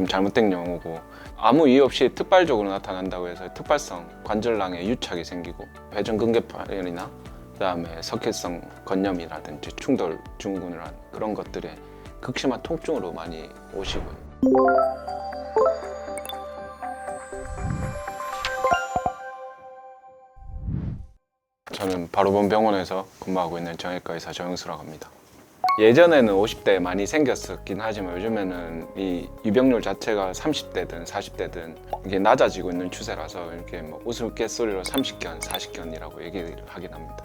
좀 잘못된 용어고, 아무 이유 없이 특발적으로 나타난다고 해서 특발성 관절낭에 유착이 생기고 회전근개파열이나 그다음에 석회성 건염이라든지 충돌 증후군이란 그런 것들에 극심한 통증으로 많이 오시고요. 저는 바로본 병원에서 근무하고 있는 정형외과 의사 정영수라고 합니다. 예전에는 50대에 많이 생겼었긴 하지만 요즘에는 이 유병률 자체가 30대든 40대든 이게 낮아지고 있는 추세라서 이렇게 뭐 우스갯소리로 30견, 40견이라고 얘기를 하긴 합니다.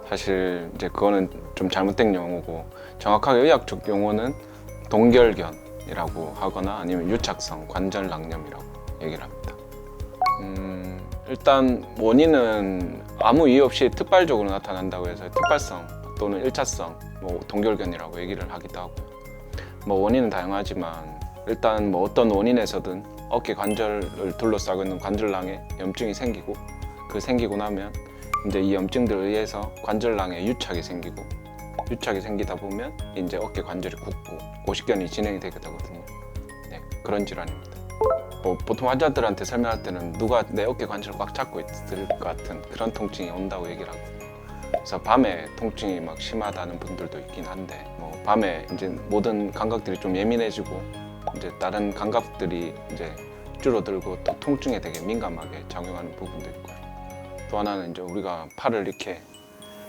사실 이제 그거는 좀 잘못된 용어고, 정확하게 의학적 용어는 동결견이라고 하거나 아니면 유착성 관절낭염이라고 얘기를 합니다. 일단 원인은 아무 이유 없이 특발적으로 나타난다고 해서 특발성 또는 1차성 뭐 동결견이라고 얘기를 하기도 하고요. 뭐 원인은 다양하지만 일단 뭐 어떤 원인에서든 어깨 관절을 둘러싸고 있는 관절낭에 염증이 생기고, 그 생기고 나면 이제 이 염증들에 의해서 관절낭에 유착이 생기다 보면 이제 어깨 관절이 굳고 고식견이 진행이 되게 되거든요. 네, 그런 질환입니다. 뭐 보통 환자들한테 설명할 때는 누가 내 어깨 관절을 꽉 잡고 있을 것 같은 그런 통증이 온다고 얘기를 하고, 그래서 밤에 통증이 막 심하다는 분들도 있긴 한데, 뭐 밤에 이제 모든 감각들이 좀 예민해지고 이제 다른 감각들이 이제 줄어들고 또 통증에 되게 민감하게 작용하는 부분도 있고요. 또 하나는 이제 우리가 팔을 이렇게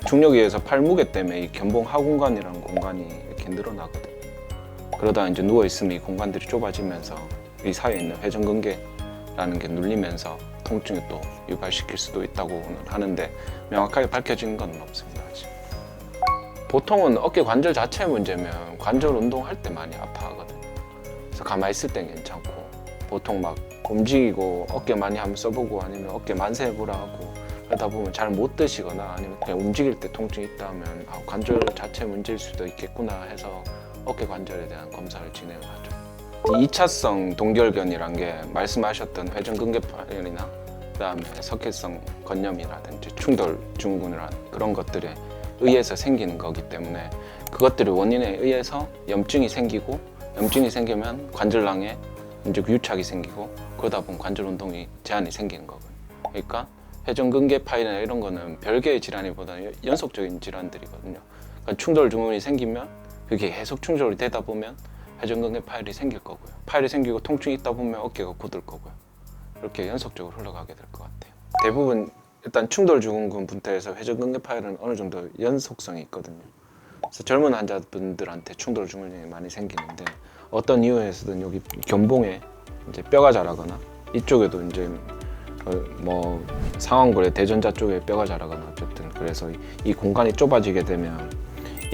중력에 의해서 팔 무게 때문에 이 견봉 하공간이라는 공간이 이렇게 늘어나거든요. 그러다 이제 누워 있으면 이 공간들이 좁아지면서 이 사이에 있는 회전근개라는 게 눌리면서 통증을 또 유발시킬 수도 있다고는 하는데 명확하게 밝혀진 건 없습니다, 아직. 보통은 어깨 관절 자체의 문제면 관절 운동할 때 많이 아파하거든요. 그래서 가만히 있을 땐 괜찮고, 보통 막 움직이고 어깨 많이 한번 써보고 아니면 어깨 만세 해보라 하고 그러다 보면 잘 못 드시거나 아니면 그냥 움직일 때 통증이 있다 하면 관절 자체 문제일 수도 있겠구나 해서 어깨 관절에 대한 검사를 진행을 하죠. 2차성 동결견이란 게 말씀하셨던 회전근개파열이나 그다음에 석회성 건염이라든지 충돌 증후군이란 그런 것들에 의해서 생기는 거기 때문에 그것들의 원인에 의해서 염증이 생기고, 염증이 생기면 관절낭에 이제 유착이 생기고 그러다 보면 관절 운동이 제한이 생기는 거거든요. 그러니까 회전근개파열이나 이런 거는 별개의 질환이보다는 연속적인 질환들이거든요. 그러니까 충돌 증후군이 생기면 그게 계속 충돌이 되다 보면 회전근개 파열이 생길 거고요. 파열이 생기고 통증이 있다 보면 어깨가 굳을 거고요. 이렇게 연속적으로 흘러가게 될 것 같아요. 대부분 일단 충돌 증후군부터해서 회전근개 파열은 어느 정도 연속성이 있거든요. 그래서 젊은 환자분들한테 충돌 증후군이 많이 생기는데 어떤 이유에서든 여기 견봉에 이제 뼈가 자라거나 이쪽에도 이제 뭐 상완골의 대전자 쪽에 뼈가 자라거나 어쨌든 그래서 이 공간이 좁아지게 되면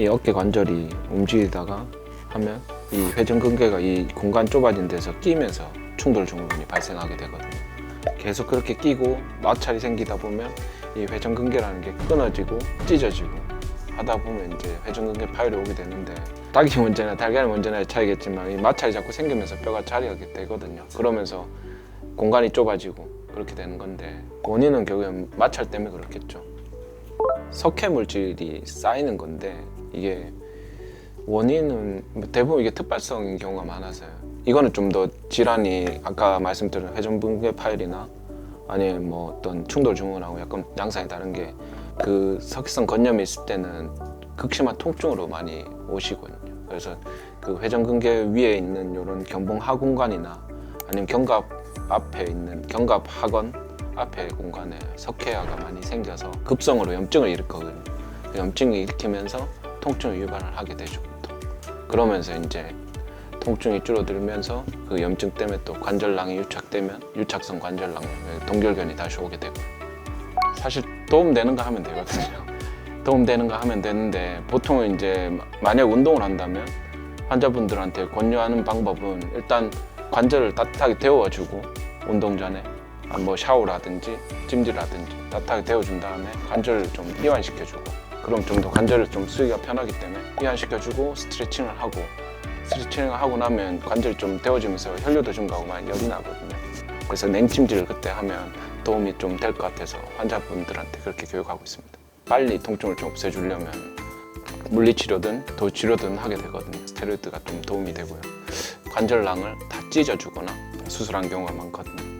이 어깨 관절이 움직이다가 하면 이 회전근개가 이 공간 좁아진 데서 끼면서 충돌 증후군이 발생하게 되거든요. 계속 그렇게 끼고 마찰이 생기다 보면 이 회전근개라는 게 끊어지고 찢어지고 하다 보면 이제 회전근개 파열이 오게 되는데, 닭이 문제나 달걀이 문제나의 차이겠지만 이 마찰이 자꾸 생기면서 뼈가 자리하게 되거든요. 그러면서 공간이 좁아지고 그렇게 되는 건데 원인은 결국엔 마찰 때문에 그렇겠죠. 석회 물질이 쌓이는 건데 이게 원인은 대부분 이게 특발성인 경우가 많아서요. 이거는 좀 더 질환이 아까 말씀드린 회전근개 파열이나 아니면 뭐 어떤 충돌 증후군하고 약간 양상이 다른 게 그 석회성 건염이 있을 때는 극심한 통증으로 많이 오시거든요. 그래서 그 회전근개 위에 있는 이런 견봉 하공간이나 아니면 견갑 앞에 있는 견갑 하건 앞에 공간에 석회화가 많이 생겨서 급성으로 염증을 일으키거든요. 그 염증을 일으키면서 통증을 유발을 하게 되죠. 그러면서 이제 통증이 줄어들면서 그 염증 때문에 또 관절낭이 유착되면 유착성 관절낭, 동결견이 다시 오게 되고, 사실 도움되는 거 하면 되거든요. 도움되는 거 하면 되는데 보통은 이제 만약 운동을 한다면 환자분들한테 권유하는 방법은 일단 관절을 따뜻하게 데워주고 운동 전에 뭐 샤워라든지 찜질라든지 따뜻하게 데워준 다음에 관절을 좀 이완시켜주고, 그럼 좀 더 관절을 좀 쓰기가 편하기 때문에 이완시켜주고 스트레칭을 하고 나면 관절이 좀 데워지면서 혈류도 증가하고 많이 열이 나거든요. 그래서 냉찜질을 그때 하면 도움이 좀 될 것 같아서 환자분들한테 그렇게 교육하고 있습니다. 빨리 통증을 좀 없애주려면 물리치료든 도치료든 하게 되거든요. 스테로이드가 좀 도움이 되고요. 관절낭을 다 찢어주거나 수술한 경우가 많거든요.